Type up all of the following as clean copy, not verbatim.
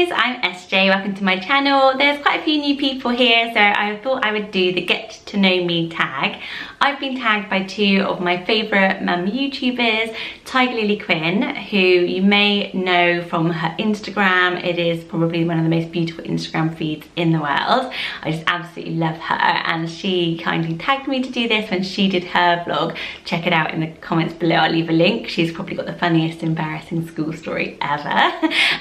guys, I'm SJ, welcome to my channel. There's quite a few new people here, so I thought I would do the get to know me tag. I've been tagged by two of my favourite mum YouTubers, Tiger Lily Quinn, who you may know from her Instagram. It is probably one of the most beautiful Instagram feeds in the world. I just absolutely love her, and she kindly tagged me to do this when she did her vlog. Check it out in the comments below, I'll leave a link. She's probably got the funniest embarrassing school story ever.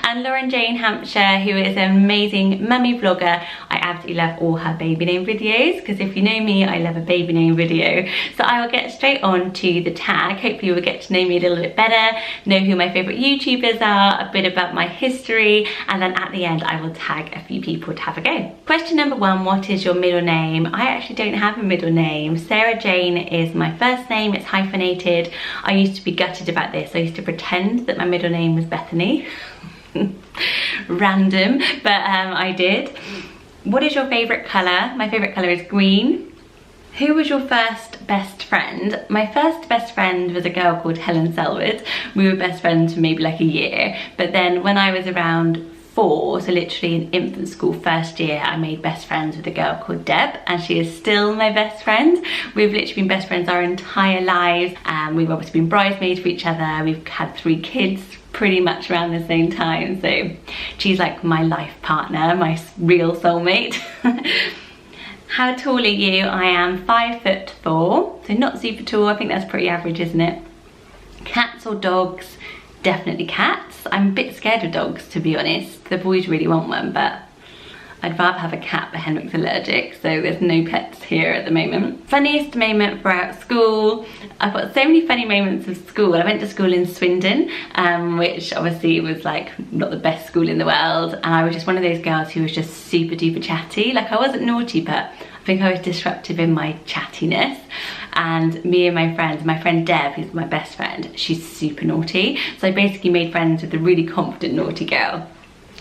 And Lauren Jane Hampshire, who is an amazing mummy vlogger. I absolutely love all her baby name videos, because if you know me, I love a baby name video. So I will get straight on to the tag. Hopefully you will get to know me a little bit better, know who my favourite YouTubers are, a bit about my history, and then at the end I will tag a few people to have a go. Question number one, what is your middle name? I actually don't have a middle name. Sarah Jane is my first name, it's hyphenated. I used to be gutted about this. I used to pretend that my middle name was Bethany. Random, but I did. What is your favourite colour? My favourite colour is green. Who was your first best friend? My first best friend was a girl called Helen Selwood. We were best friends for maybe like a year, but then when I was around 4, so literally in infant school first year, I made best friends with a girl called Deb, and she is still my best friend. We've literally been best friends our entire lives, and we've obviously been bridesmaids for each other. We've had 3 kids pretty much around the same time, so she's like my life partner, my real soulmate. How tall are you? I am 5'4", so not super tall. I think that's pretty average, isn't it? Cats or dogs? Definitely cats. I'm a bit scared of dogs, to be honest. The boys really want one, but I'd rather have a cat, but Henrik's allergic, so there's no pets here at the moment. Funniest moment throughout school? I've got so many funny moments of school. I went to school in Swindon, which obviously was like not the best school in the world, and I was just one of those girls who was just super duper chatty. Like, I wasn't naughty, but I think I was disruptive in my chattiness. And me and my friend Deb, who's my best friend, she's super naughty. So I basically made friends with a really confident naughty girl.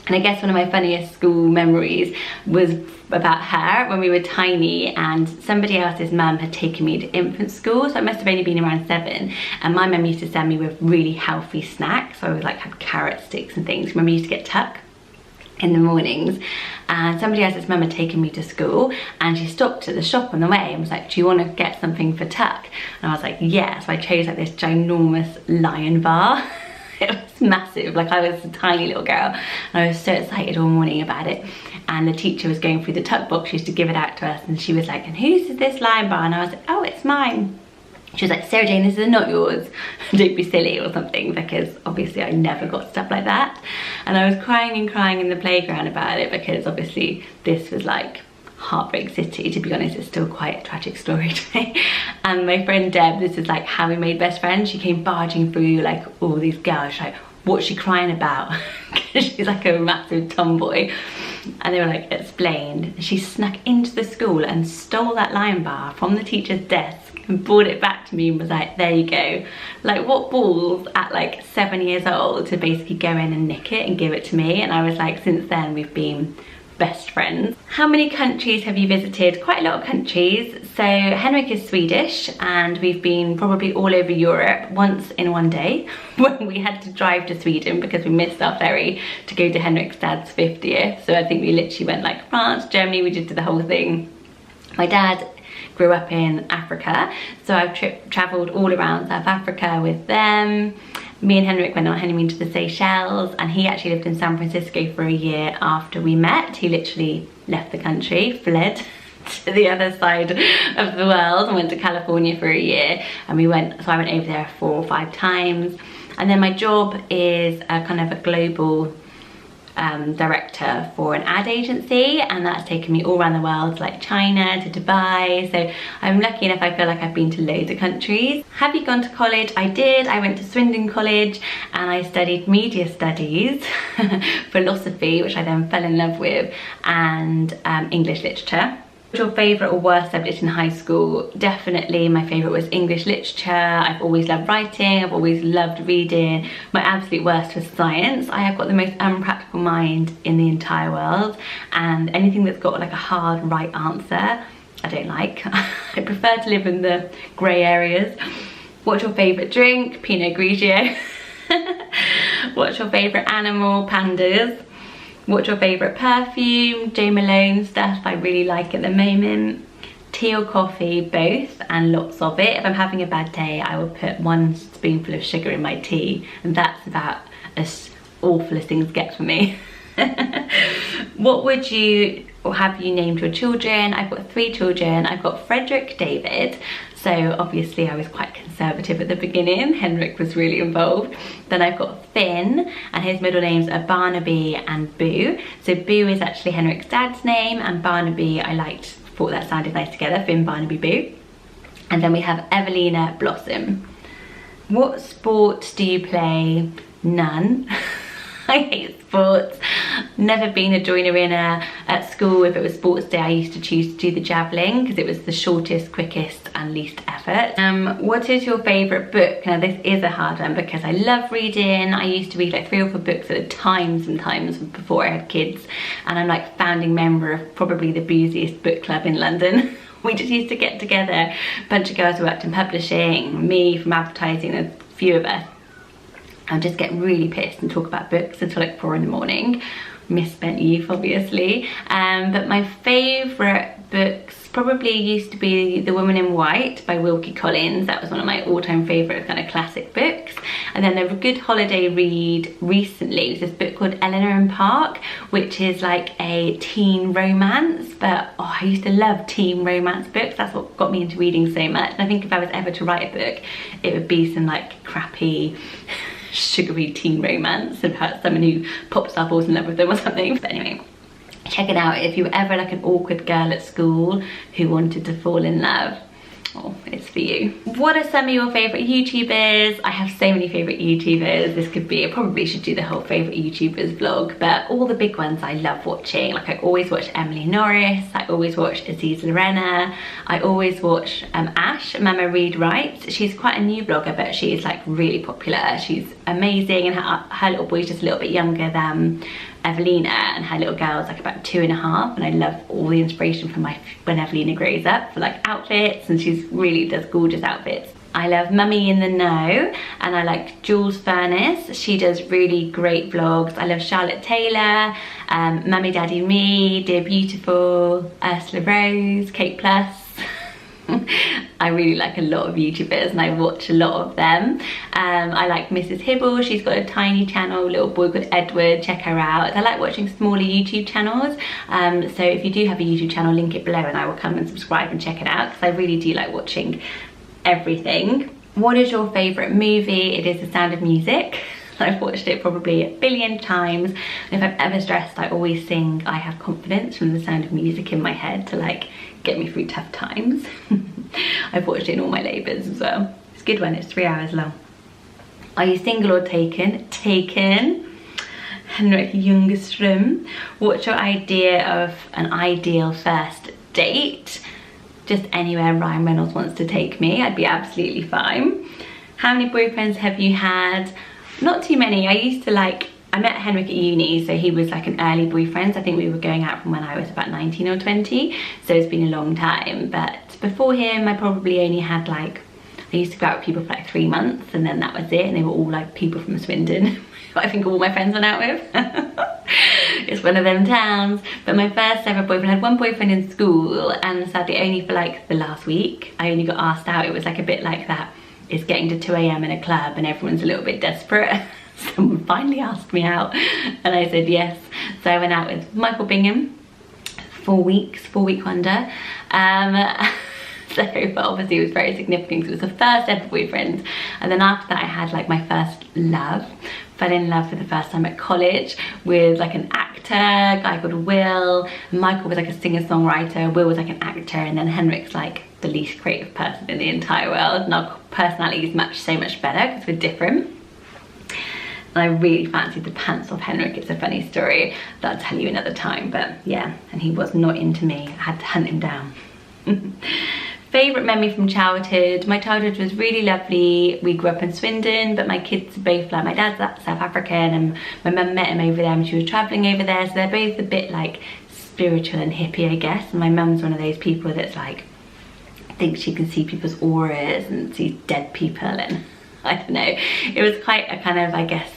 And I guess one of my funniest school memories was about her when we were tiny, and somebody else's mum had taken me to infant school, so I must have only been around 7, and my mum used to send me with really healthy snacks. So I would like have carrot sticks and things. Remember, I used to get tuck in the mornings, and somebody else's mum had taken me to school, and she stopped at the shop on the way and was like, do you want to get something for tuck? And I was like, yeah. So I chose like this ginormous Lion bar. It was massive, like I was a tiny little girl, and I was so excited all morning about it. And the teacher was going through the tuck box, she used to give it out to us, and she was like, and whose is this Lion bar? And I was like, oh, it's mine. She was like, Sarah Jane, this is not yours. Don't be silly or something, because obviously I never got stuff like that. And I was crying and crying in the playground about it, because obviously this was like Heartbreak City. To be honest, it's still quite a tragic story to me. And my friend Deb, this is like how we made best friends. She came barging through like all these girls. She's like, what's she crying about? Because she's like a massive tomboy. And they were like, explained. She snuck into the school and stole that Lion bar from the teacher's desk and brought it back to me and was like, there you go. Like, what balls at like 7 years old to basically go in and nick it and give it to me. And I was like, since then we've been best friends. How many countries have you visited? Quite a lot of countries. So Henrik is Swedish, and we've been probably all over Europe once in one day when we had to drive to Sweden because we missed our ferry to go to Henrik's dad's 50th. So I think we literally went like France, Germany, we just did the whole thing. My dad grew up in Africa, so I've travelled all around South Africa with them. Me and Henrik went on a honeymoon to the Seychelles, and he actually lived in San Francisco for a year after we met. He literally left the country, fled to the other side of the world and went to California for a year, and so I went over there 4 or 5 times. And then my job is a kind of a global director for an ad agency, and that's taken me all around the world, like China to Dubai. So I'm lucky enough, I feel like I've been to loads of countries. Have you gone to college? I did. I went to Swindon College and I studied media studies, philosophy, which I then fell in love with, and English literature. What's your favourite or worst subject in high school? Definitely my favourite was English literature. I've always loved writing, I've always loved reading. My absolute worst was science. I have got the most unpractical mind in the entire world, and anything that's got like a hard right answer, I don't like. I prefer to live in the grey areas. What's your favourite drink? Pinot Grigio. What's your favourite animal? Pandas. What's your favourite perfume? Jo Malone stuff I really like at the moment. Tea or coffee, both, and lots of it. If I'm having a bad day, I will put 1 spoonful of sugar in my tea, and that's about as awful as things get for me. What would you, or have you named your children? I've got 3 children. I've got Frederick David, so obviously I was quite conservative at the beginning. Henrik was really involved. Then I've got Finn, and his middle names are Barnaby and Boo. So Boo is actually Henrik's dad's name, and Barnaby I thought that sounded nice together, Finn, Barnaby, Boo. And then we have Evelina Blossom. What sport do you play? None. I hate sports. Never been a joiner in at school. If it was sports day, I used to choose to do the javelin because it was the shortest, quickest and least effort. What is your favourite book? Now this is a hard one because I love reading. I used to read like 3 or 4 books at a time sometimes before I had kids, and I'm like founding member of probably the booziest book club in London. We just used to get together, a bunch of girls who worked in publishing, me from advertising, a few of us. I'll just get really pissed and talk about books until like 4 in the morning. Misspent youth, obviously. But my favourite books probably used to be The Woman in White by Wilkie Collins. That was one of my all-time favourite kind of classic books. And then a good holiday read recently was this book called Eleanor and Park, which is like a teen romance. But oh, I used to love teen romance books. That's what got me into reading so much. And I think if I was ever to write a book, it would be some like crappy sugary teen romance about someone who pops up, falls in love with them or something. But anyway, check it out if you were ever like an awkward girl at school who wanted to fall in love. Oh, it's for you. What are some of your favourite YouTubers? I have so many favourite YouTubers. This could be, I probably should do the whole favourite YouTubers vlog, but all the big ones I love watching. Like I always watch Emily Norris, I always watch Aziz Lorena, I always watch Ash, Mama Read Writes. She's quite a new blogger, but she is like really popular. She's amazing, and her little boy's just a little bit younger than Evelina, and her little girl's like about 2.5, and I love all the inspiration from when Evelina grows up for like outfits, and she's really does gorgeous outfits. I love Mummy in the Know, and I like Jules Furnace. She does really great vlogs. I love Charlotte Taylor, Mummy Daddy Me, Dear Beautiful, Ursula Rose, Kate Plus. I really like a lot of YouTubers and I watch a lot of them. I like Mrs. Hibble, she's got a tiny channel, little boy called Edward, check her out. I like watching smaller YouTube channels, so if you do have a YouTube channel, link it below and I will come and subscribe and check it out, because I really do like watching everything. What is your favourite movie? It is The Sound of Music. I've watched it probably 1 billion times, and if I'm ever stressed I always sing I Have Confidence from The Sound of Music in my head to like get me through tough times. I've watched it in all my labours as well. It's a good one, it's 3 hours long. Are you single or taken? Taken. Henrik Strum. What's your idea of an ideal first date? Just anywhere Ryan Reynolds wants to take me, I'd be absolutely fine. How many boyfriends have you had? Not too many. I met Henrik at uni, so he was like an early boyfriend. I think we were going out from when I was about 19 or 20, so it's been a long time. But before him, I probably only had like, I used to go out with people for like 3 months, and then that was it, and they were all like people from Swindon. I think all my friends went out with. It's one of them towns. But my first ever boyfriend, I had one boyfriend in school, and sadly only for like the last week. I only got asked out. It was like a bit like that. It's getting to 2 AM in a club and everyone's a little bit desperate. Someone finally asked me out and I said yes. So I went out with Michael Bingham, 4 weeks, 4-week wonder. But obviously it was very significant because it was the first ever boyfriend. And then after that I had like my first love. Fell in love for the first time at college with like an actor, a guy called Will. Michael was like a singer-songwriter, Will was like an actor, and then Henrik's like the least creative person in the entire world. And our personalities match so much better because we're different. And I really fancied the pants off Henrik. It's a funny story that I'll tell you another time, but yeah, and he was not into me. I had to hunt him down. Favourite memory from childhood? My childhood was really lovely. We grew up in Swindon, but my kids are both like, my dad's South African and my mum met him over there and she was travelling over there, so they're both a bit like spiritual and hippie, I guess. And my mum's one of those people that's like, thinks she can see people's auras and sees dead people, and I don't know. It was quite a kind of, I guess,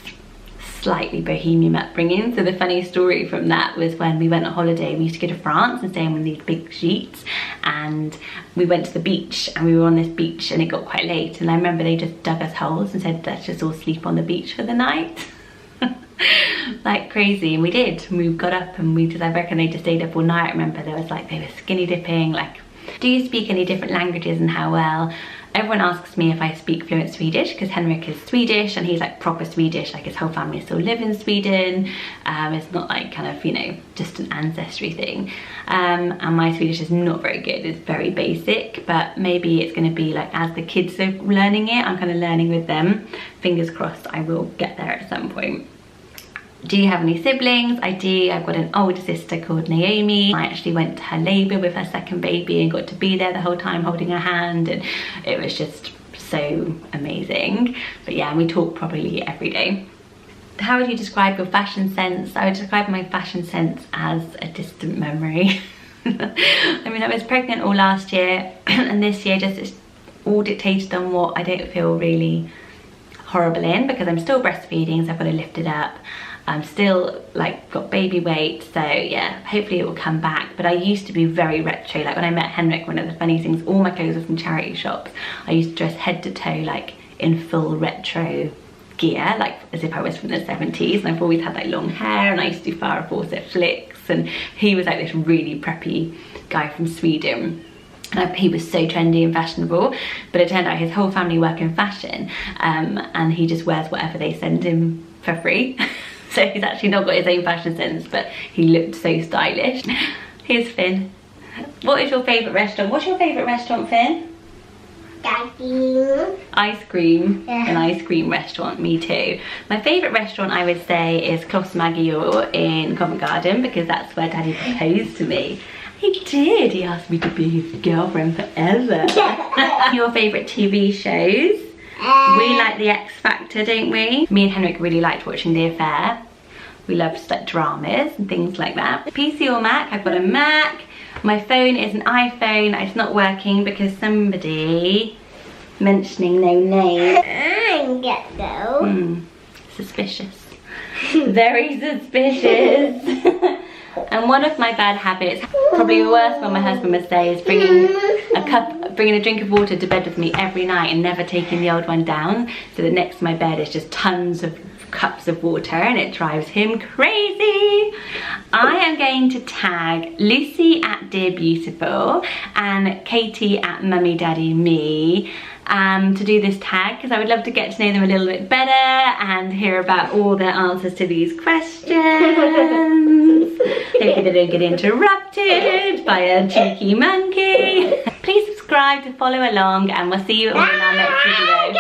slightly bohemian upbringing. So the funny story from that was when we went on holiday, we used to go to France and stay on these big sheets, and we went to the beach, and we were on this beach and it got quite late, and I remember they just dug us holes and said, let's just all sleep on the beach for the night. Like crazy, and we did. We got up and we just, I reckon they just stayed up all night. I remember there was like, they were skinny dipping, like, do you speak any different languages and how well? Everyone asks me if I speak fluent Swedish, because Henrik is Swedish and he's like proper Swedish, like his whole family still live in Sweden. It's not like kind of, you know, just an ancestry thing. And my Swedish is not very good, it's very basic, but maybe it's going to be like, as the kids are learning it, I'm kind of learning with them. Fingers crossed I will get there at some point. Do you have any siblings? I do. I've got an older sister called Naomi. I actually went to her labour with her second baby and got to be there the whole time holding her hand, and it was just so amazing. But yeah, we talk probably every day. How would you describe your fashion sense? I would describe my fashion sense as a distant memory. I mean, I was pregnant all last year and this year just all dictated on what I don't feel really horrible in, because I'm still breastfeeding, so I've got to lift it up. I'm still like got baby weight, so yeah, hopefully it will come back. But I used to be very retro. Like when I met Henrik, one of the funny things, all my clothes were from charity shops. I used to dress head to toe like in full retro gear, like as if I was from the 70s, and I've always had like long hair, and I used to do Farrah Fawcett flicks, and he was like this really preppy guy from Sweden. And he was so trendy and fashionable, but it turned out his whole family work in fashion, and he just wears whatever they send him for free. So he's actually not got his own fashion sense, but he looked so stylish. Here's Finn. What is your favourite restaurant? What's your favourite restaurant, Finn? Ice cream. Yeah. An ice cream restaurant, me too. My favourite restaurant, I would say, is Kloss Magyar in Covent Garden, because that's where Daddy proposed to me. He did. He asked me to be his girlfriend forever. Your favourite TV shows? We like the X Factor, don't we? Me and Henrik really liked watching The Affair. We loved like dramas and things like that. PC or Mac? I've got a Mac. My phone is an iPhone. It's not working because somebody, mentioning no name. I get though. Suspicious. Very suspicious. And one of my bad habits, probably the worst one my husband would say, is bringing a drink of water to bed with me every night and never taking the old one down. So that next to my bed is just tons of cups of water, and it drives him crazy. I am going to tag Lucy at Dear Beautiful and Katie at Mummy Daddy Me to do this tag, because I would love to get to know them a little bit better and hear about all their answers to these questions. Hopefully they don't get interrupted by a cheeky monkey. Please subscribe to follow along, and we'll see you all in our next video.